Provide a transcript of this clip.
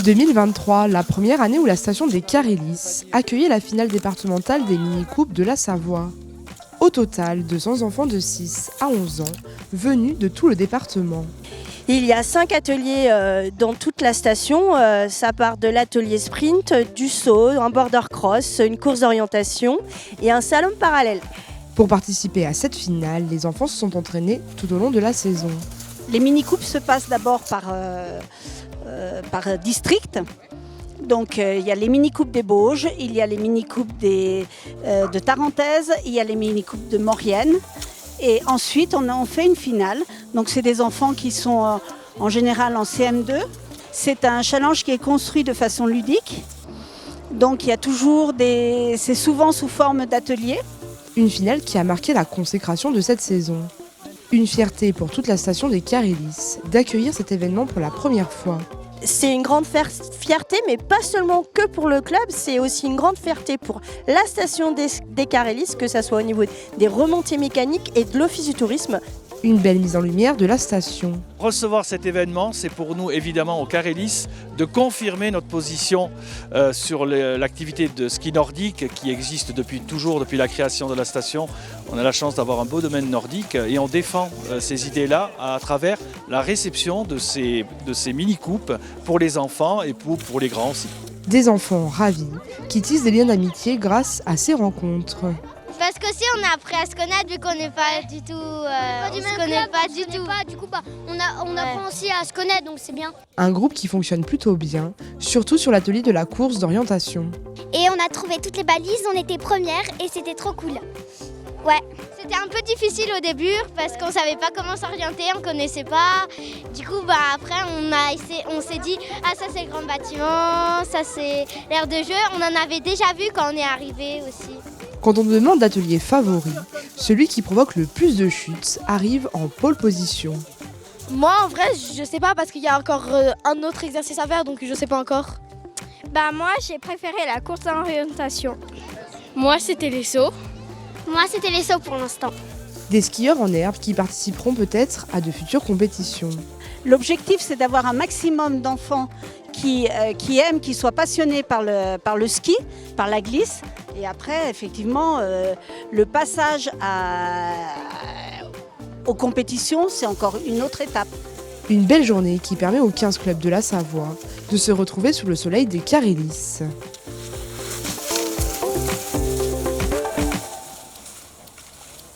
2023, la première année où la station des Carélis accueillait la finale départementale des mini-coupes de la Savoie. Au total, 200 enfants de 6 à 11 ans venus de tout le département. Il y a 5 ateliers dans toute la station. Ça part de l'atelier sprint, du saut, un border cross, une course d'orientation et un slalom parallèle. Pour participer à cette finale, les enfants se sont entraînés tout au long de la saison. Les mini-coupes se passent d'abord par district. Donc il y a les mini-coupes des Bauges, il y a les mini-coupes de Tarentaise, il y a les mini-coupes de Maurienne. Et ensuite, on fait une finale. Donc, c'est des enfants qui sont en général en CM2. C'est un challenge qui est construit de façon ludique. Donc, il y a toujours c'est souvent sous forme d'atelier. Une finale qui a marqué la consécration de cette saison. Une fierté pour toute la station des Carélis d'accueillir cet événement pour la première fois. C'est une grande fierté, mais pas seulement que pour le club, c'est aussi une grande fierté pour la station des Carélis, que ce soit au niveau des remontées mécaniques et de l'office du tourisme. Une belle mise en lumière de la station. Recevoir cet événement, c'est pour nous évidemment au Carélis de confirmer notre position sur l'activité de ski nordique qui existe depuis la création de la station. On a la chance d'avoir un beau domaine nordique et on défend ces idées-là à travers la réception de ces mini-coupes pour les enfants et pour les grands aussi. Des enfants ravis qui tissent des liens d'amitié grâce à ces rencontres. Parce qu'aussi on a appris à se connaître vu qu'on n'est pas du tout. On se connaît pas du tout. Du coup, on apprend aussi à se connaître, donc c'est bien. Un groupe qui fonctionne plutôt bien, surtout sur l'atelier de la course d'orientation. Et on a trouvé toutes les balises, on était premières et c'était trop cool. Ouais. C'était un peu difficile au début parce qu'on savait pas comment s'orienter, on connaissait pas. Du coup, après on s'est dit ça c'est le grand bâtiment, ça c'est l'aire de jeu. On en avait déjà vu quand on est arrivé aussi. Quand on demande l'atelier favori, celui qui provoque le plus de chutes arrive en pole position. Moi, en vrai, je sais pas parce qu'il y a encore un autre exercice à faire, donc je sais pas encore. Moi, j'ai préféré la course d'orientation. Moi, c'était les sauts. Moi, c'était les sauts pour l'instant. Des skieurs en herbe qui participeront peut-être à de futures compétitions. L'objectif, c'est d'avoir un maximum d'enfants qui aiment, qui soient passionnés par le ski, par la glisse. Et après, effectivement, le passage aux compétitions, c'est encore une autre étape. Une belle journée qui permet aux 15 clubs de la Savoie de se retrouver sous le soleil des Carélis.